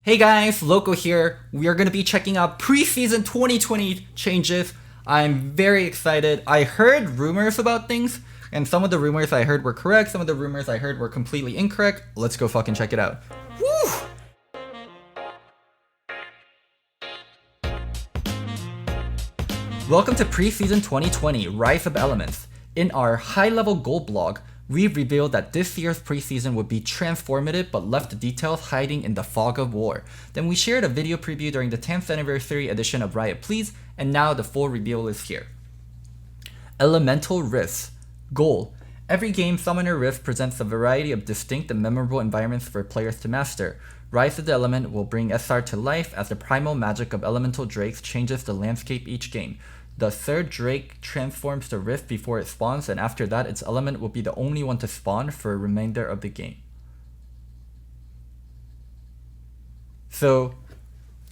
Hey guys, Loco here. We are going to be checking out preseason 2020 changes. I'm very excited. I heard rumors about things, and some of the rumors I heard were correct, some of the rumors I heard were completely incorrect. Let's go fucking check it out. Woo! Welcome to Preseason 2020, Rise of Elements. In our high-level goal blog, we revealed that this year's preseason would be transformative but left the details hiding in the fog of war. Then we shared a video preview during the 10th anniversary edition of Riot Please, and now the full reveal is here. Elemental Rifts. Goal. Every game, Summoner Rift presents a variety of distinct and memorable environments for players to master. Rise of the Element will bring SR to life as the primal magic of elemental drakes changes the landscape each game. The third drake transforms the rift before it spawns, and after that its element will be the only one to spawn for the remainder of the game. So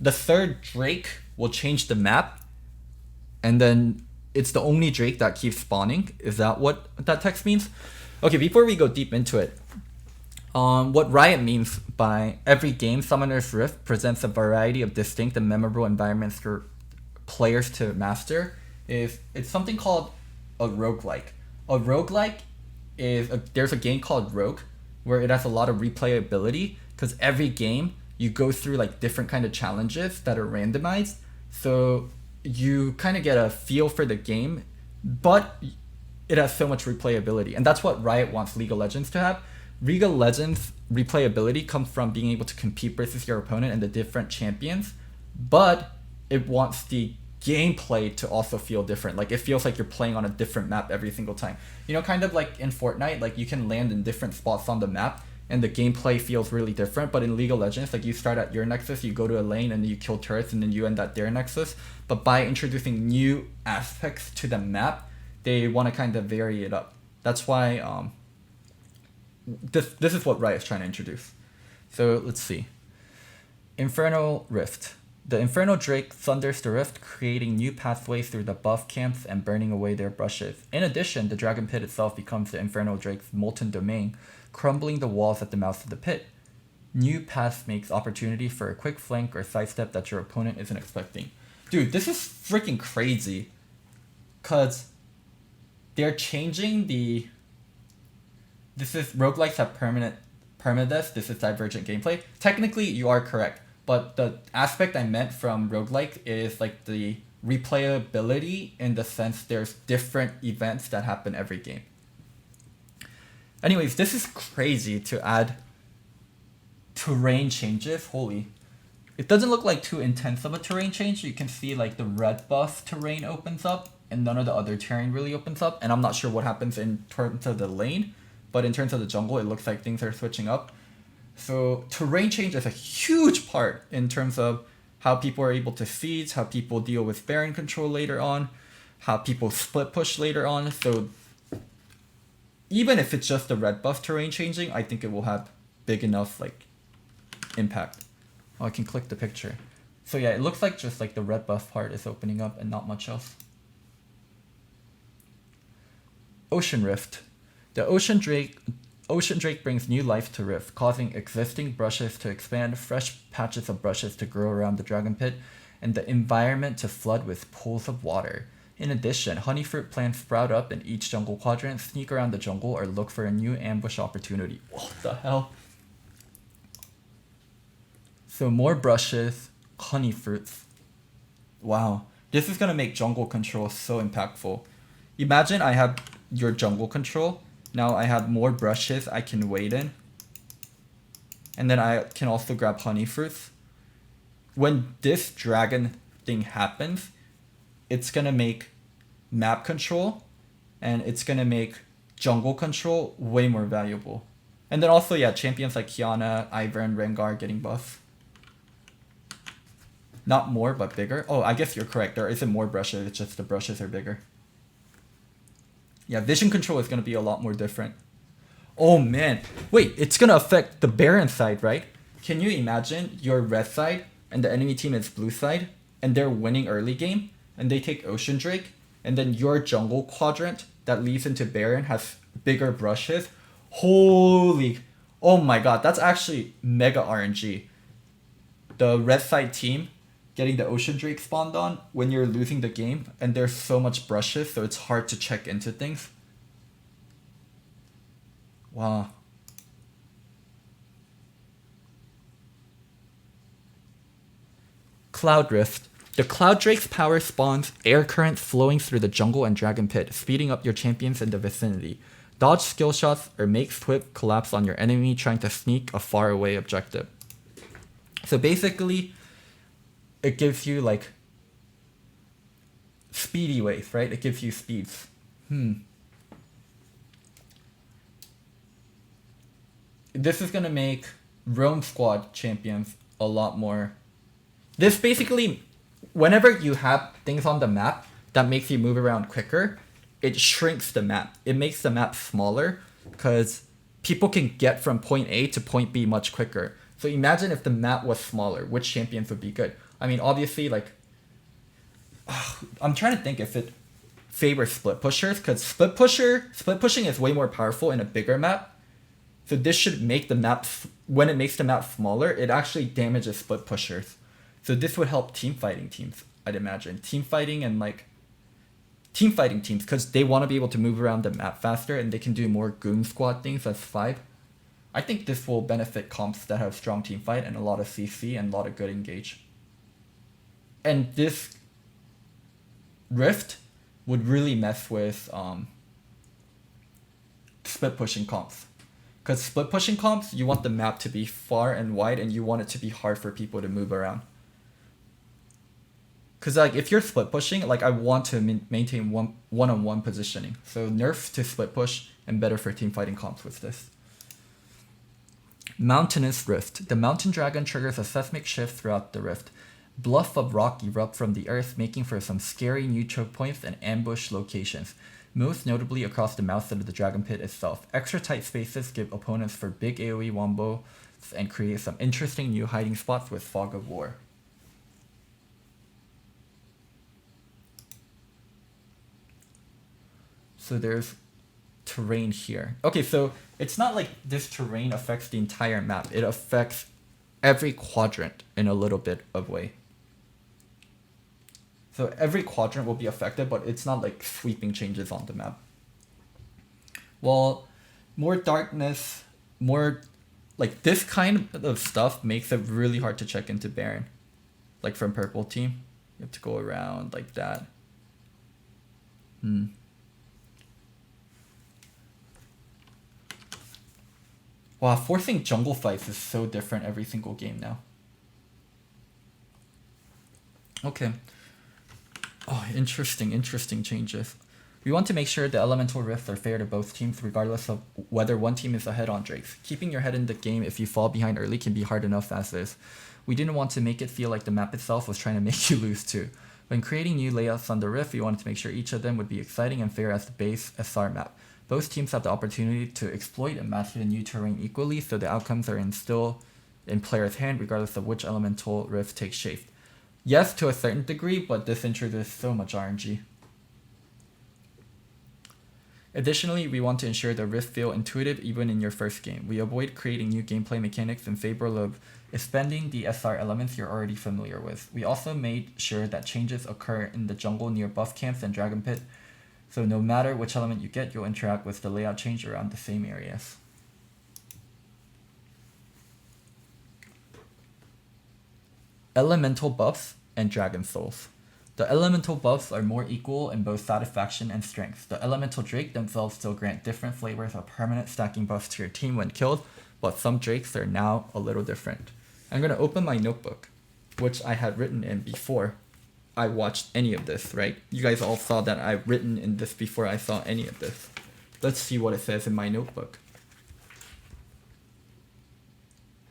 the third drake will change the map, and then it's the only drake that keeps spawning. Is that what that text means? Okay, before we go deep into it, what Riot means by every game, Summoner's Rift presents a variety of distinct and memorable environments for players to master is it's something called a roguelike. A roguelike is there's a game called Rogue where it has a lot of replayability because every game you go through like different kind of challenges that are randomized, so you kind of get a feel for the game, but it has so much replayability, and that's what Riot wants League of Legends to have. League of Legends replayability comes from being able to compete versus your opponent and the different champions, but it wants the gameplay to also feel different. Like it feels like you're playing on a different map every single time. You know, kind of like in Fortnite, like you can land in different spots on the map and the gameplay feels really different. But in League of Legends, like you start at your nexus, you go to a lane and you kill turrets and then you end at their nexus. But by introducing new aspects to the map, they want to kind of vary it up. That's why this is what Riot's trying to introduce. So let's see. Infernal Rift. The Infernal Drake thunders the rift, creating new pathways through the buff camps and burning away their brushes. In addition, the Dragon Pit itself becomes the Infernal Drake's molten domain, crumbling the walls at the mouth of the pit. New paths makes opportunity for a quick flank or sidestep that your opponent isn't expecting. Dude, this is freaking crazy, because they're changing the... This is roguelikes have permadeath, this is divergent gameplay. Technically, you are correct. But the aspect I meant from roguelike is like the replayability in the sense there's different events that happen every game. Anyways, this is crazy to add terrain changes. Holy. It doesn't look like too intense of a terrain change. You can see like the red buff terrain opens up and none of the other terrain really opens up. And I'm not sure what happens in terms of the lane, but in terms of the jungle, it looks like things are switching up. So terrain change is a huge part in terms of how people are able to siege, how people deal with Baron control later on, how people split push later on. So even if it's just the red buff terrain changing, I think it will have big enough like impact. Oh, I can click the picture. So yeah, it looks like just like the red buff part is opening up and not much else. Ocean Rift. The Ocean Drake brings new life to Rift, causing existing brushes to expand, fresh patches of brushes to grow around the Dragon Pit, and the environment to flood with pools of water. In addition, honey fruit plants sprout up in each jungle quadrant, sneak around the jungle, or look for a new ambush opportunity. What the hell? So more brushes, honey fruits. Wow, this is gonna make jungle control so impactful. Imagine I have your jungle control. Now I have more brushes I can wait in. And then I can also grab honey fruits. When this dragon thing happens, it's going to make map control and it's going to make jungle control way more valuable. And then also, yeah, champions like Kiana, Ivern, Rengar getting buffs. Not more, but bigger. Oh, I guess you're correct. There isn't more brushes, it's just the brushes are bigger. Yeah, vision control is going to be a lot more different. Oh man. Wait, it's going to affect the Baron side, right? Can you imagine your red side and the enemy team is blue side and they're winning early game and they take Ocean Drake and then your jungle quadrant that leads into Baron has bigger brushes? Holy. Oh my god, that's actually mega RNG. the red side team getting the Ocean Drake spawned on when you're losing the game, and there's so much brushes, so it's hard to check into things. Wow. Cloud Rift. The Cloud Drake's power spawns air currents flowing through the jungle and dragon pit, speeding up your champions in the vicinity. Dodge skill shots or make swift collapse on your enemy trying to sneak a far away objective. So basically, it gives you like speedy waves, right? It gives you speeds. This is gonna make roam squad champions a lot more. This basically, whenever you have things on the map that makes you move around quicker, it shrinks the map. It makes the map smaller because people can get from point A to point B much quicker. So imagine if the map was smaller, which champions would be good? I mean, obviously, like, I'm trying to think if it favors split pushers, because split pushing is way more powerful in a bigger map. So this should make the map, when it makes the map smaller, it actually damages split pushers. So this would help team fighting teams, I'd imagine. Team fighting teams, because they want to be able to move around the map faster and they can do more goon squad things as 5. I think this will benefit comps that have strong team fight and a lot of CC and a lot of good engage. And this Rift would really mess with split pushing comps. Because split pushing comps, you want the map to be far and wide and you want it to be hard for people to move around. Because like if you're split pushing, like I want to maintain one-on-one positioning. So nerf to split push and better for team fighting comps with this. Mountainous Rift. The mountain dragon triggers a seismic shift throughout the rift. Bluff of rock erupt from the earth, making for some scary new choke points and ambush locations, most notably across the mouth of the dragon pit itself. Extra tight spaces give opponents for big AoE wombos and create some interesting new hiding spots with Fog of War. So there's terrain here. Okay, so it's not like this terrain affects the entire map. It affects every quadrant in a little bit of way. So every quadrant will be affected, but it's not like sweeping changes on the map. Well, more darkness, more like this kind of stuff makes it really hard to check into Baron. Like from purple team, you have to go around like that. Wow, forcing jungle fights is so different every single game now. Okay. Oh, interesting changes. We want to make sure the elemental rifts are fair to both teams regardless of whether one team is ahead on Drakes. Keeping your head in the game if you fall behind early can be hard enough as is. We didn't want to make it feel like the map itself was trying to make you lose too. When creating new layouts on the rift, we wanted to make sure each of them would be exciting and fair as the base SR map. Both teams have the opportunity to exploit and master the new terrain equally, so the outcomes are still in player's hand regardless of which elemental rift takes shape. Yes, to a certain degree, but this introduces so much RNG. Additionally, we want to ensure the rifts feel intuitive even in your first game. We avoid creating new gameplay mechanics in favor of expanding the SR elements you're already familiar with. We also made sure that changes occur in the jungle near buff camps and dragon pit, so no matter which element you get, you'll interact with the layout change around the same areas. Elemental buffs and dragon souls. The elemental buffs are more equal in both satisfaction and strength. The elemental drake themselves still grant different flavors of permanent stacking buffs to your team when killed, but some drakes are now a little different. I'm going to open my notebook, which I had written in before I watched any of this, right? You guys all saw that I've written in this before I saw any of this. Let's see what it says in my notebook.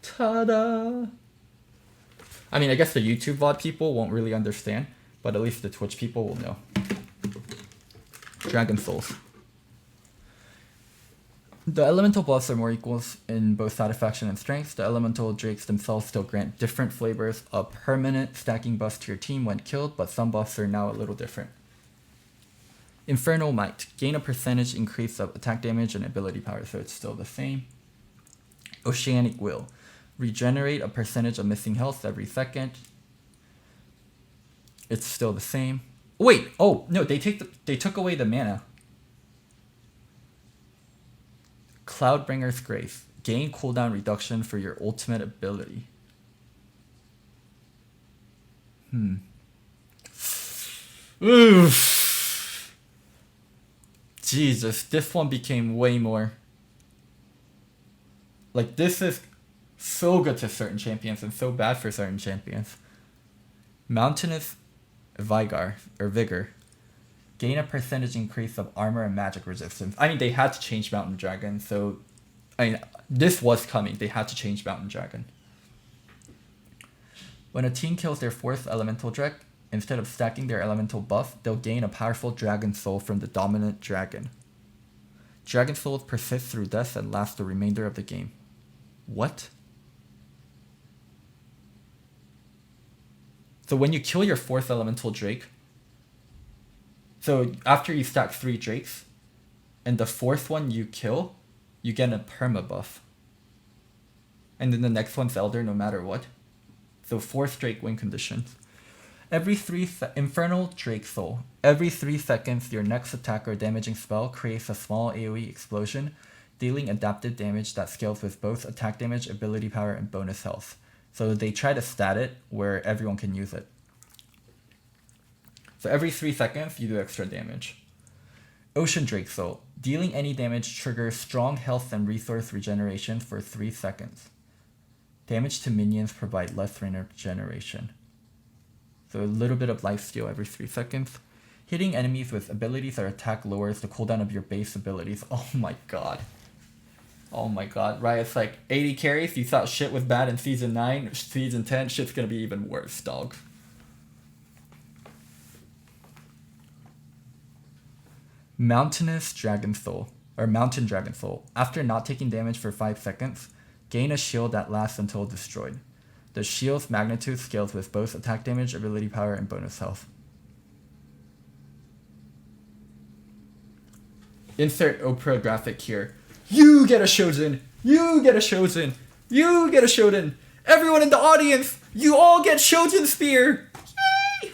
Ta-da! I mean, I guess the YouTube VOD people won't really understand, but at least the Twitch people will know. Dragon Souls. The elemental buffs are more equals in both satisfaction and strength. The elemental drakes themselves still grant different flavors of permanent stacking buffs to your team when killed, but some buffs are now a little different. Infernal Might. Gain a percentage increase of attack damage and ability power, so it's still the same. Oceanic Will. Regenerate a percentage of missing health every second. It's still the same. Wait, oh no, they took away the mana. Cloudbringer's Grace. Gain cooldown reduction for your ultimate ability. Oof. Jesus, this one became way more. Like, this is so good to certain champions and so bad for certain champions. Mountainous Vigor. Gain a percentage increase of armor and magic resistance. I mean, they had to change Mountain Dragon, so... I mean, this was coming. They had to change Mountain Dragon. When a team kills their 4th elemental drek, instead of stacking their elemental buff, they'll gain a powerful dragon soul from the dominant dragon. Dragon souls persist through death and last the remainder of the game. What? So when you kill your 4th elemental drake, so after you stack 3 drakes, and the 4th one you kill, you get a perma buff. And then the next one's Elder no matter what. So 4th drake win conditions. Infernal Drake Soul. Every 3 seconds, your next attack or damaging spell creates a small AoE explosion, dealing adapted damage that scales with both attack damage, ability power, and bonus health. So they try to stat it where everyone can use it. So every 3 seconds, you do extra damage. Ocean Drake Soul. Dealing any damage triggers strong health and resource regeneration for 3 seconds. Damage to minions provide less regeneration. So a little bit of lifesteal every 3 seconds. Hitting enemies with abilities or attack lowers the cooldown of your base abilities. Oh my god. Oh my god. Riot's like, 80 carries? You thought shit was bad in Season 9? Season 10, shit's gonna be even worse, dog. Mountainous Dragon Soul, or Mountain Dragon Soul. After not taking damage for 5 seconds, gain a shield that lasts until destroyed. The shield's magnitude scales with both attack damage, ability power, and bonus health. Insert Oprah graphic here. You get a Shoujin! You get a Shoujin! You get a Shoujin! Everyone in the audience, you all get Shoujin Spear! Yay!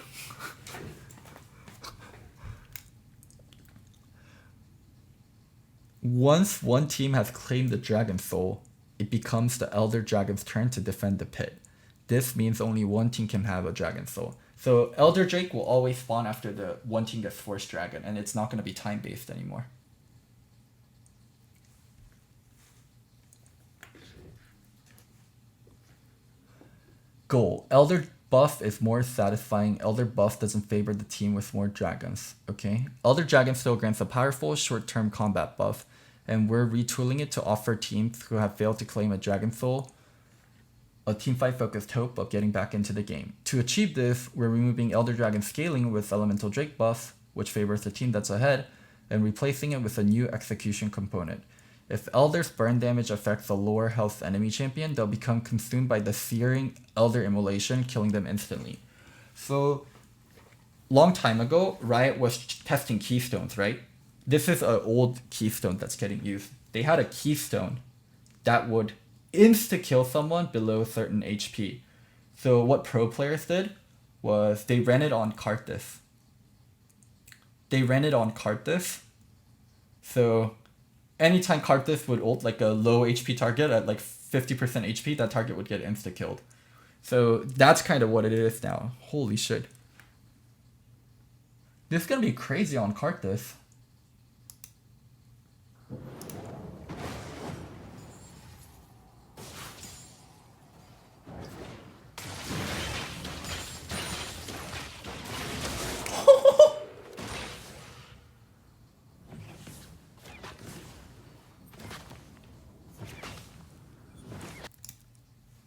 Once one team has claimed the Dragon Soul, it becomes the Elder Dragon's turn to defend the pit. This means only one team can have a Dragon Soul. So Elder Drake will always spawn after the one team gets Force Dragon, and it's not going to be time-based anymore. Goal. Elder buff is more satisfying. Elder buff doesn't favor the team with more dragons. Okay? Elder Dragon still grants a powerful short-term combat buff, and we're retooling it to offer teams who have failed to claim a Dragon Soul a teamfight focused hope of getting back into the game. To achieve this, we're removing Elder Dragon scaling with Elemental Drake buff, which favors the team that's ahead, and replacing it with a new execution component. If Elder's burn damage affects a lower health enemy champion, they'll become consumed by the searing Elder Immolation, killing them instantly. So, long time ago, Riot was testing keystones, right? This is an old keystone that's getting used. They had a keystone that would insta-kill someone below a certain HP. So what pro players did was they ran it on Karthus. So anytime Karthus would ult like a low HP target at like 50% HP, that target would get insta-killed. So that's kind of what it is now. Holy shit. This is gonna be crazy on Karthus.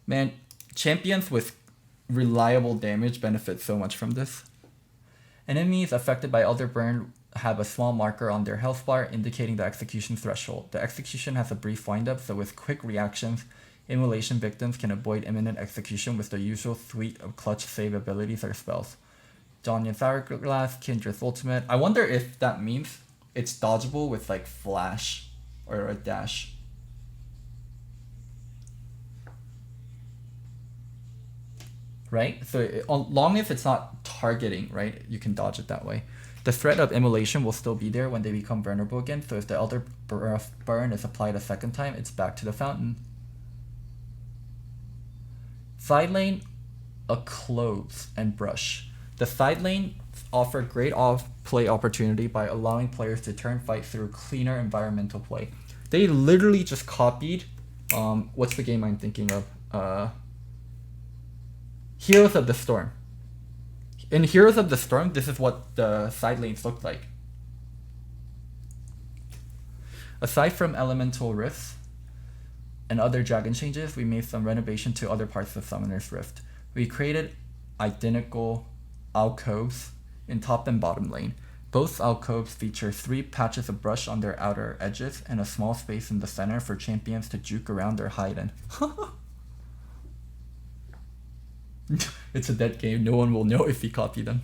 Man, champions with reliable damage benefit so much from this. Enemies affected by Elder Burn have a small marker on their health bar indicating the execution threshold. The execution has a brief windup, so with quick reactions, immolation victims can avoid imminent execution with the usual suite of clutch save abilities or spells. Donyan's Hourglass, Kindra's Ultimate. I wonder if that means it's dodgeable with like flash or a dash. right? So as long as it's not targeting, right, you can dodge it that way. The threat of immolation will still be there when they become vulnerable again, so if the Elder Burn is applied a second time, it's back to the fountain. Side lane, a clothes and brush. The side lane offer great off-play opportunity by allowing players to turn fight through cleaner environmental play. They literally just copied, what's the game I'm thinking of? Heroes of the Storm. In Heroes of the Storm, this is what the side lanes looked like. Aside from elemental rifts and other dragon changes, we made some renovation to other parts of Summoner's Rift. We created identical alcoves in top and bottom lane. Both alcoves feature 3 patches of brush on their outer edges and a small space in the center for champions to juke around or hide in. It's a dead game, no one will know if we copy them.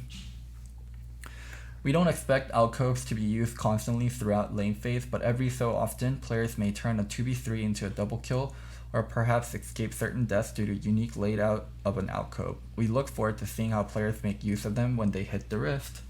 We don't expect alcoves to be used constantly throughout lane phase, but every so often, players may turn a 2v3 into a double kill, or perhaps escape certain deaths due to unique layout of an alcove. We look forward to seeing how players make use of them when they hit the rift.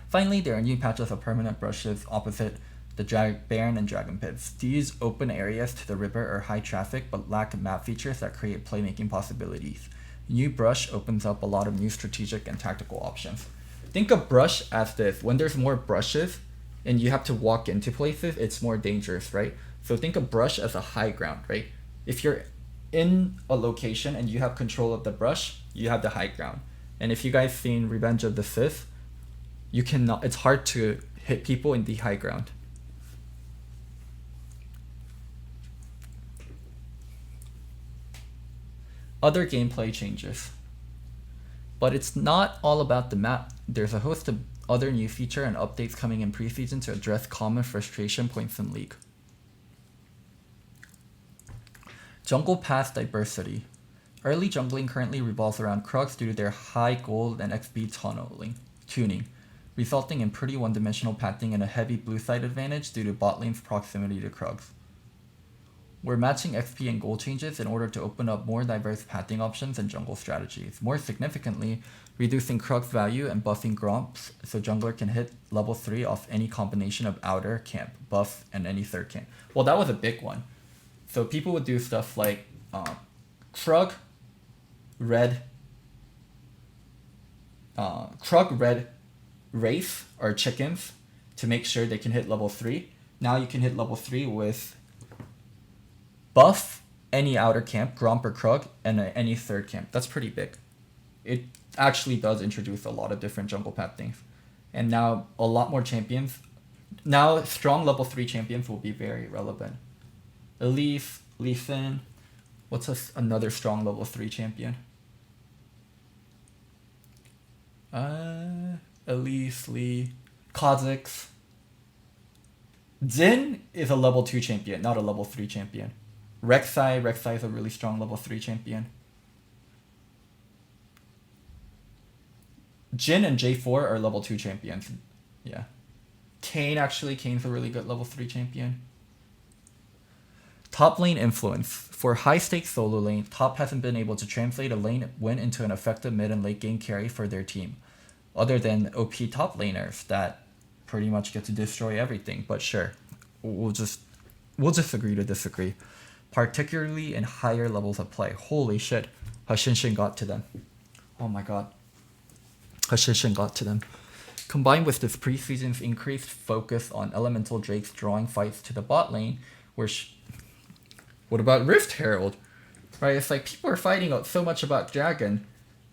Finally, there are new patches of permanent brushes opposite the Baron and Dragon Pits. These open areas to the river are high traffic but lack map features that create playmaking possibilities. New brush opens up a lot of new strategic and tactical options. Think of brush as this. When there's more brushes and you have to walk into places, it's more dangerous, right? So think of brush as a high ground, right? If you're in a location and you have control of the brush, you have the high ground. And if you guys seen Revenge of the Sith, you cannot, it's hard to hit people in the high ground. Other gameplay changes. But it's not all about the map. There's a host of other new feature and updates coming in preseason to address common frustration points in League. Jungle Pass diversity. Early jungling currently revolves around Krugs due to their high gold and XP tuning, resulting in pretty one-dimensional pathing and a heavy blue side advantage due to bot lane's proximity to Krugs. We're matching XP and gold changes in order to open up more diverse pathing options and jungle strategies. More significantly, reducing Krug's value and buffing Gromps so jungler can hit level 3 off any combination of outer camp, buff, and any third camp. Well, that was a big one. So people would do stuff like Krug, red, Wraith, or chickens to make sure they can hit level 3. Now you can hit level 3 with buff any outer camp, Gromp or Krug, and any third camp. That's pretty big. It actually does introduce a lot of different jungle path things. And now a lot more champions. Now strong level 3 champions will be very relevant. Elise, Lee Sin. What's another strong level 3 champion? Elise, Lee, Kha'Zix. Jhin is a level 2 champion, not a level 3 champion. Rek'Sai is a really strong level 3 champion. Jhin and J4 are level 2 champions. Yeah. Kane's a really good level 3 champion. Top lane influence. For high stakes solo lane, top hasn't been able to translate a lane win into an effective mid and late game carry for their team. Other than OP top laners that pretty much get to destroy everything. But sure, we'll just agree to disagree. Particularly in higher levels of play. Holy shit, Hashinshin got to them. Oh my god. Hashinshin got to them. Combined with this preseason's increased focus on elemental drakes drawing fights to the bot lane, what about Rift Herald? Right, it's like people are fighting out so much about Dragon.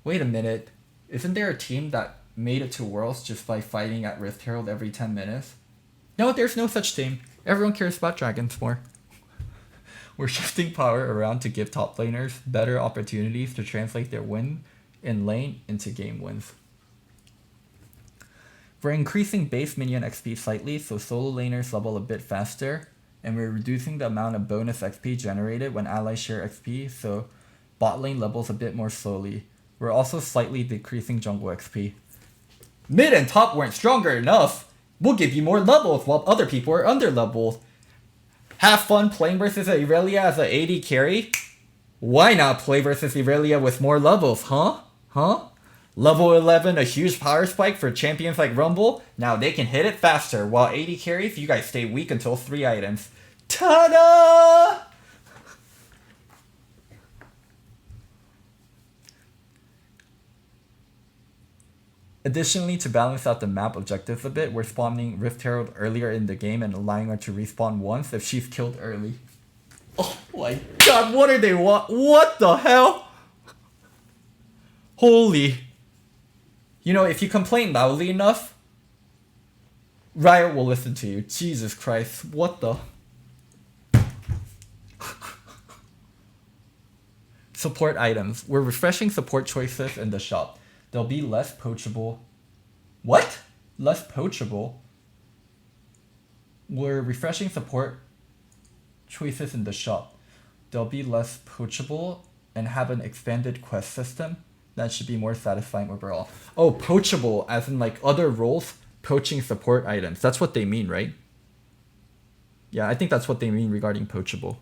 Wait a minute, isn't there a team that made it to Worlds just by fighting at Rift Herald every 10 minutes? No, there's no such team. Everyone cares about dragons more. We're shifting power around to give top laners better opportunities to translate their win in lane into game wins. We're increasing base minion XP slightly so solo laners level a bit faster, and we're reducing the amount of bonus XP generated when allies share XP so bot lane levels a bit more slowly. We're also slightly decreasing jungle XP. Mid and top weren't stronger enough. We'll give you more levels while other people are under leveled. Have fun playing versus Irelia as an AD carry? Why not play versus Irelia with more levels, huh? Huh? Level 11, a huge power spike for champions like Rumble. Now they can hit it faster, while 80 carries, you guys stay weak until 3 items. Ta-da! Additionally, to balance out the map objectives a bit, we're spawning Rift Herald earlier in the game and allowing her to respawn once if she's killed early. Oh my god, what are they want? What the hell? Holy. You know, if you complain loudly enough, Riot will listen to you. Jesus Christ, what the? Support items. We're refreshing support choices in the shop. They'll be less poachable. What? Less poachable? We're refreshing support choices in the shop. They'll be less poachable and have an expanded quest system that should be more satisfying overall. Oh, poachable, as in like other roles poaching support items. That's what they mean, right? Yeah, I think that's what they mean regarding poachable.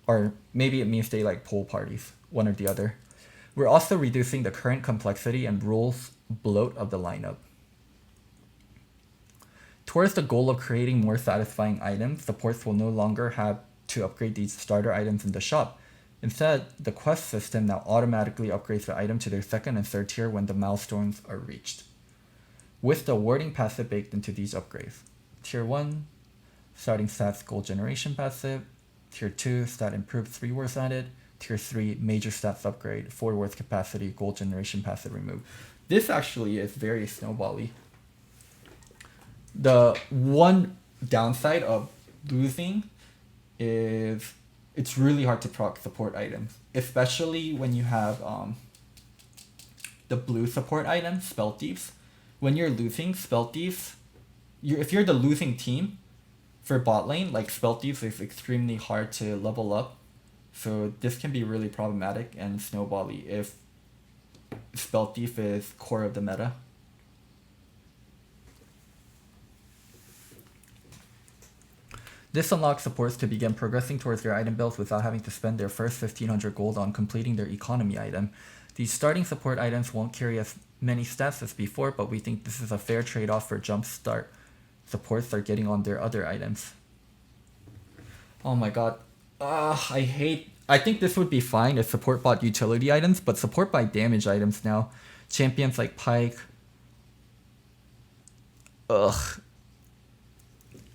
Or maybe it means they like pool parties, one or the other. We're also reducing the current complexity and rules bloat of the lineup. Towards the goal of creating more satisfying items, supports will no longer have to upgrade these starter items in the shop. Instead, the quest system now automatically upgrades the item to their second and third tier when the milestones are reached, with the awarding passive baked into these upgrades. Tier 1, starting stats gold generation passive. Tier 2, stat improved 3 words added. Tier 3, major stats upgrade, 4 words capacity, gold generation passive removed. This actually is very snowbally. The one downside of losing is it's really hard to proc support items, especially when you have the blue support item, Spell Thieves. When you're losing Spell Thieves, if you're the losing team for bot lane, like Spell Thieves is extremely hard to level up. So this can be really problematic and snowbally if Spell Thief is core of the meta. This unlocks supports to begin progressing towards their item builds without having to spend their first 1500 gold on completing their economy item. These starting support items won't carry as many stats as before, but we think this is a fair trade-off for jumpstart supports they're getting on their other items. Oh my god. I think this would be fine if support bought utility items, but support buy damage items now. Champions like Pyke. Ugh.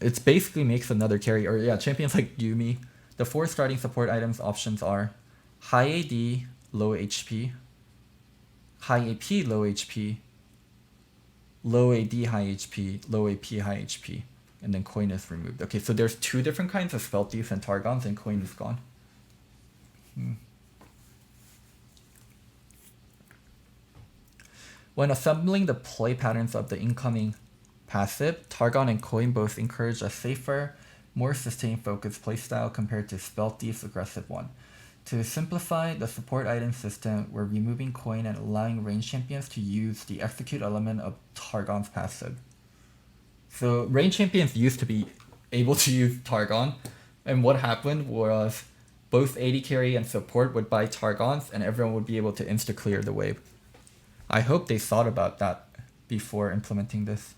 It basically makes another carry, or yeah, champions like Yumi. The 4 starting support items options are high AD, low HP, high AP, low HP, low AD, high HP, low AP, high HP, and then coin is removed. Okay, so there's 2 different kinds of Spell Thieves and Targons, and coin is gone. When assembling the play patterns of the incoming passive, Targon and Coin both encourage a safer, more sustained focused playstyle compared to Spell Thief's aggressive one. To simplify the support item system, we're removing Coin and allowing range champions to use the execute element of Targon's passive. So range champions used to be able to use Targon, and what happened was both AD carry and support would buy Targons and everyone would be able to insta-clear the wave. I hope they thought about that before implementing this.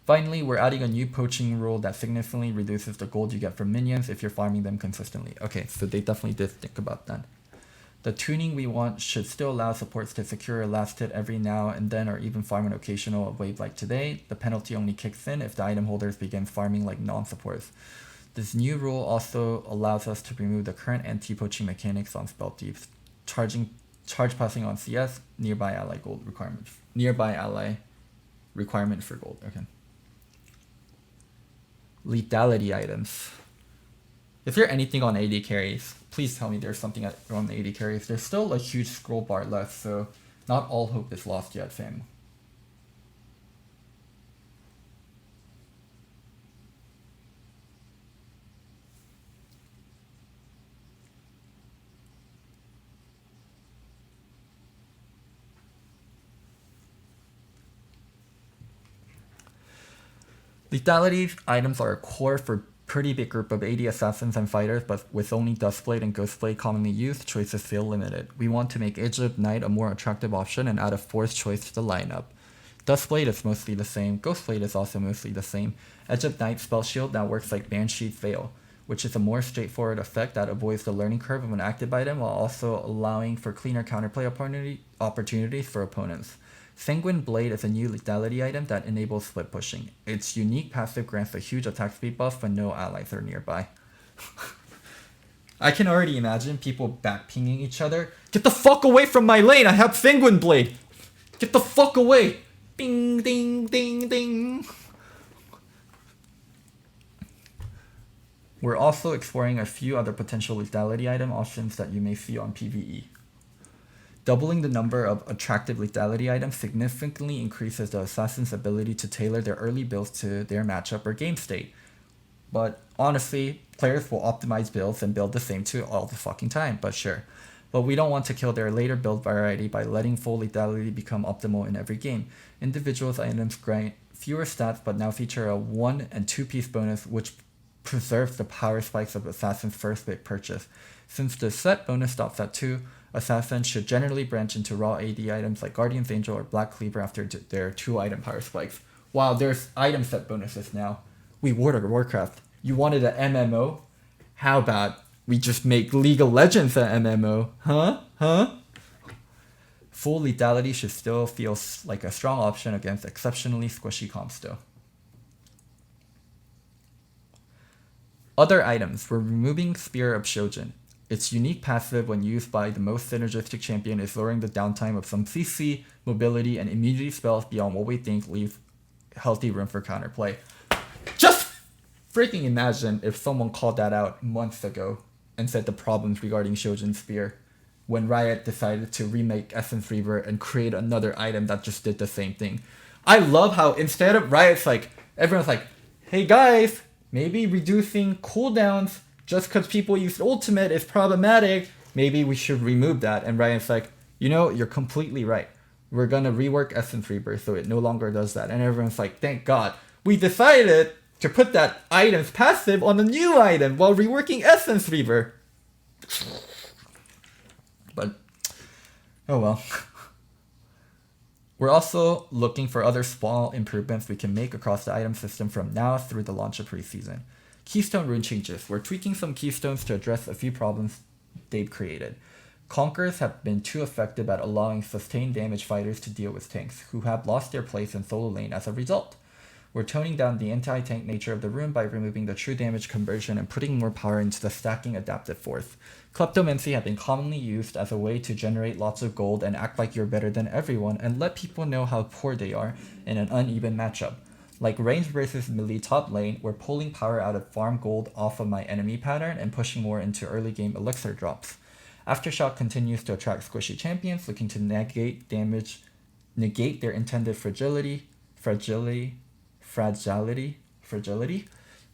Finally, we're adding a new poaching rule that significantly reduces the gold you get from minions if you're farming them consistently. Okay, so they definitely did think about that. The tuning we want should still allow supports to secure a last hit every now and then or even farm an occasional wave like today. The penalty only kicks in if the item holders begin farming like non-supports. This new rule also allows us to remove the current anti-poaching mechanics on Spell Thieves. Charge passing on CS, nearby ally gold requirement. Nearby ally requirement for gold. Okay. Lethality items. If there anything on AD carries, please tell me there's something on AD carries. There's still a huge scroll bar left, so not all hope is lost yet, fam. Lethality items are a core for pretty big group of AD assassins and fighters, but with only Duskblade and Ghostblade commonly used, choices feel limited. We want to make Egypt Knight a more attractive option and add a fourth choice to the lineup. Duskblade is mostly the same, Ghostblade is also mostly the same. Egypt Knight Spell Shield now works like Banshee's Veil, which is a more straightforward effect that avoids the learning curve of an active item while also allowing for cleaner counterplay opportunities for opponents. Sanguine Blade is a new lethality item that enables split pushing. Its unique passive grants a huge attack speed buff when no allies are nearby. I can already imagine people back-pinging each other. Get the fuck away from my lane! I have Sanguine Blade! Get the fuck away! Ding, ding, ding, ding! We're also exploring a few other potential lethality item options that you may see on PvE. Doubling the number of attractive lethality items significantly increases the assassin's ability to tailor their early builds to their matchup or game state. But honestly, players will optimize builds and build the same two all the fucking time, but sure. But we don't want to kill their later build variety by letting full lethality become optimal in every game. Individuals items grant fewer stats but now feature a 1 and 2 piece bonus which preserves the power spikes of Assassin's first big purchase. Since the set bonus stops at 2, Assassins should generally branch into raw AD items like Guardian's Angel or Black Cleaver after their 2 item power spikes. Wow, there's item set bonuses now. We World of Warcraft. You wanted an MMO? How about we just make League of Legends an MMO? Huh? Full lethality should still feel like a strong option against exceptionally squishy comps though. Other items. We're removing Spear of Shojin. Its unique passive when used by the most synergistic champion is lowering the downtime of some CC, mobility, and immunity spells beyond what we think leave healthy room for counterplay. Just freaking imagine if someone called that out months ago and said the problems regarding Shojin's Spear when Riot decided to remake Essence Reaver and create another item that just did the same thing. I love how instead of Riot's like, everyone's like, hey guys, maybe reducing cooldowns just because people use ultimate is problematic, maybe we should remove that. And Riot's like, you know, you're completely right. We're gonna rework Essence Reaver so it no longer does that. And everyone's like, thank God. We decided to put that item's passive on a new item while reworking Essence Reaver. But, oh well. We're also looking for other small improvements we can make across the item system from now through the launch of Preseason. Keystone rune changes. We're tweaking some keystones to address a few problems they've created. Conquerors have been too effective at allowing sustained damage fighters to deal with tanks, who have lost their place in solo lane as a result. We're toning down the anti-tank nature of the rune by removing the true damage conversion and putting more power into the stacking adaptive force. Kleptomancy have been commonly used as a way to generate lots of gold and act like you're better than everyone and let people know how poor they are in an uneven matchup. Like range versus melee top lane, we're pulling power out of farm gold off of my enemy pattern and pushing more into early game elixir drops. Aftershock continues to attract squishy champions looking to negate their intended fragility.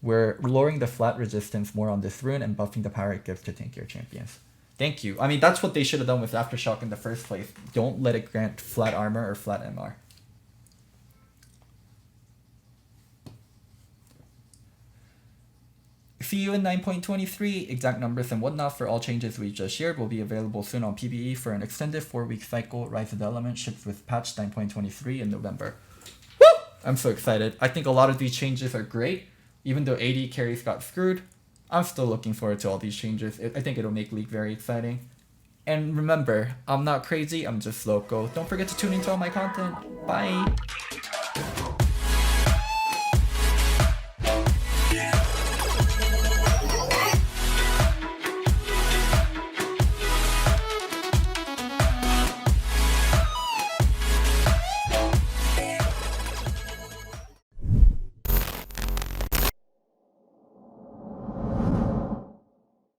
We're lowering the flat resistance more on this rune and buffing the power it gives to tankier champions. Thank you. I mean, that's what they should have done with Aftershock in the first place. Don't let it grant flat armor or flat MR. See you in 9.23. Exact numbers and whatnot for all changes we just shared will be available soon on PvE for an extended 4-week cycle. Rise of the Element ships with patch 9.23 in November. Woo! I'm so excited. I think a lot of these changes are great. Even though AD carries got screwed, I'm still looking forward to all these changes. I think it'll make League very exciting. And remember, I'm not crazy, I'm just loco. Don't forget to tune into all my content. Bye!